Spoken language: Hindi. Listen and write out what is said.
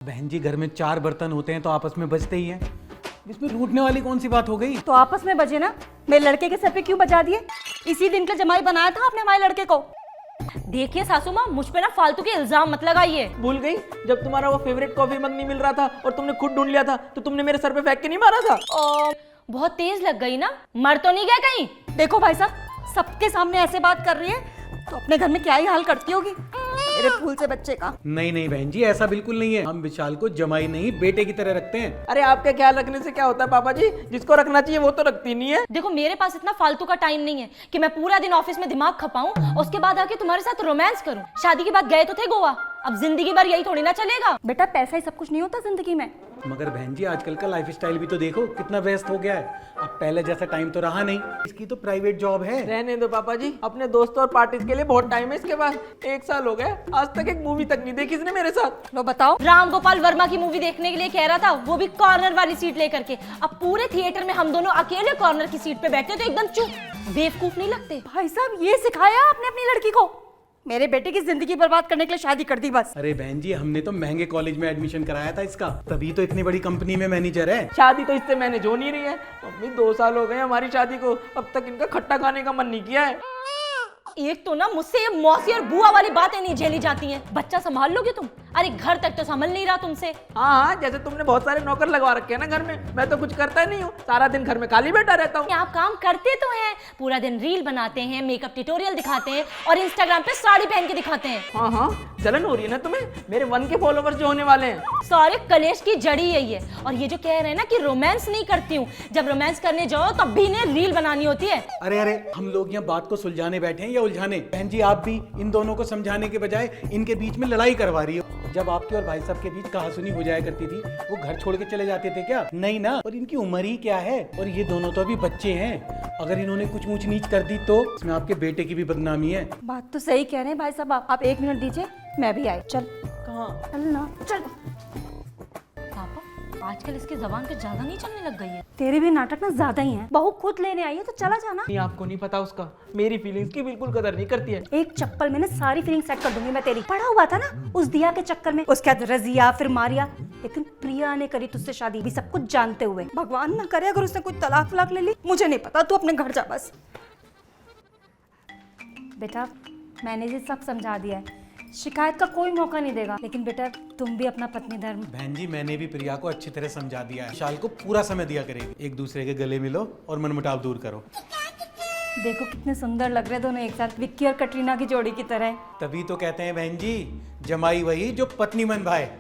बहन जी घर में 4 बर्तन होते हैं तो आपस में बजते ही हैं। इसमें रूठने वाली कौन सी बात हो गई? तो आपस में बजे ना, मेरे लड़के के सर पे क्यों बजा दिए? इसी दिन का जमाई बनाया था आपने हमारे लड़के को। देखिए सासू माँ, मुझ पे ना फालतू के इल्जाम मत लगाइए। भूल गई जब तुम्हारा वो फेवरेट कॉफी मग नहीं मिल रहा था और तुमने खुद ढूंढ लिया था तो तुमने मेरे सर पे फेंक के नहीं मारा था? बहुत तेज लग गई ना, मर तो नहीं गया कहीं? देखो भाई साहब, सबके सामने ऐसे बात कर रही है तो अपने घर में क्या ही हाल करती होगी मेरे फूल से बच्चे का। नहीं नहीं बहन जी, ऐसा बिल्कुल नहीं है। हम विशाल को जमाई नहीं बेटे की तरह रखते हैं। अरे आपका ख्याल रखने से क्या होता है पापा जी? जिसको रखना चाहिए वो तो रखती नहीं है। देखो मेरे पास इतना फालतू का टाइम नहीं है कि मैं पूरा दिन ऑफिस में दिमाग खपाऊं और उसके बाद आके तुम्हारे साथ रोमांस करूं। शादी के बाद गए तो थे गोवा, अब जिंदगी भर यही थोड़ी ना चलेगा। बेटा पैसा ही सब कुछ नहीं होता जिंदगी में। मगर बहन जी आजकल का लाइफस्टाइल भी तो देखो कितना व्यस्त हो गया है। अब पहले जैसा टाइम तो रहा नहीं। इसकी तो प्राइवेट जॉब है। रहने दो पापा जी, अपने दोस्तों और पार्टीज के लिए बहुत टाइम है इसके पास। 1 साल हो गए, आज तक एक मूवी तक नहीं देखी इसने मेरे साथ। लो बताओ। राम गोपाल वर्मा की मूवी देखने के लिए कह रहा था, वो भी कॉर्नर वाली सीट लेकर के। अब पूरे थिएटर में हम दोनों अकेले कॉर्नर की सीट पे बैठे तो एकदम चुप। बेवकूफ नहीं लगते? भाई साहब ये सिखाया आपने अपनी लड़की को? मेरे बेटे की जिंदगी बर्बाद करने के लिए शादी कर दी बस। अरे बहन जी हमने तो महंगे कॉलेज में एडमिशन कराया था इसका, तभी तो इतनी बड़ी कंपनी में मैनेजर है। शादी तो इससे मैंने जो नहीं रही है। मम्मी 2 साल हो गए हमारी शादी को, अब तक इनका खट्टा खाने का मन नहीं किया है। एक तो ना मुझसे ये मौसी और बुआ वाली बातें नहीं झेली जाती हैं। बच्चा संभाल लोगे तुम? अरे घर तक तो संभल नहीं रहा तुमसे। हाँ, जैसे तुमने बहुत सारे नौकर लगवा रखे हैं ना घर में। मैं तो कुछ करता नहीं हूँ, सारा दिन घर में खाली बैठा रहता हूँ। आप काम करते तो हैं, पूरा दिन रील बनाते हैं, मेकअप ट्यूटोरियल दिखाते हैं और इंस्टाग्राम पे साड़ी पहन के दिखाते हैं। हाँ हाँ, जलन हो रही है ना तुम्हें? मेरे 1 के फॉलोवर्स जो होने वाले हैं। सारे कलेश की जड़ी यही है। और ये जो कह रहे हैं ना कि रोमांस नहीं करती हूँ, जब रोमांस करने जाओ तब भी इन्हें रील बनानी होती है। अरे हम लोग यहाँ बात को सुलझाने बैठे हैं या उलझाने? बहन जी आप भी इन दोनों को समझाने के बजाय इनके बीच में लड़ाई करवा रही हो। जब आपके और भाई साहब के बीच कहासुनी हो जाया करती थी, वो घर छोड़ के चले जाते थे क्या? नहीं ना। और इनकी उम्र ही क्या है, और ये दोनों तो अभी बच्चे हैं। अगर इन्होंने कुछ ऊंच नीच कर दी तो इसमें आपके बेटे की भी बदनामी है। बात तो सही कह रहे हैं भाई साहब। आप 1 मिनट दीजिए, मैं भी आई। चल कहाँ? चल ना चल। पापा आजकल इसकी जबान पे ज्यादा नहीं चलने लग गई है? तेरे भी नाटक ना ज्यादा ही हैं। बहू खुद लेने आई है तो चला जाना। नहीं, आपको नहीं पता उसका, मेरी फीलिंग्स की बिल्कुल कदर नहीं करती है। एक चप्पल में ना सारी फीलिंग सेट कर दूंगी मैं तेरी। पड़ा हुआ था ना उस दिया के चक्कर में, उसके बाद रजिया फिर मारिया, लेकिन प्रिया ने करी तुझसे शादी भी सब कुछ जानते हुए। भगवान ना करे अगर उसने कोई तलाक वलाक ले ली, मुझे नहीं पता। तू अपने घर जा बस। बेटा मैंने ये सब समझा दिया है, शिकायत का कोई मौका नहीं देगा। लेकिन बेटा तुम भी अपना पत्नी धर्म। बहन जी मैंने भी प्रिया को अच्छी तरह समझा दिया है। विशाल को पूरा समय दिया करेगी। एक दूसरे के गले मिलो और मनमुटाव दूर करो। देखो कितने सुंदर लग रहे हैं दोनों एक साथ, विक्की और कटरीना की जोड़ी की तरह। तभी तो कहते हैं बहन जी, जमाई वही जो पत्नी मन भाए।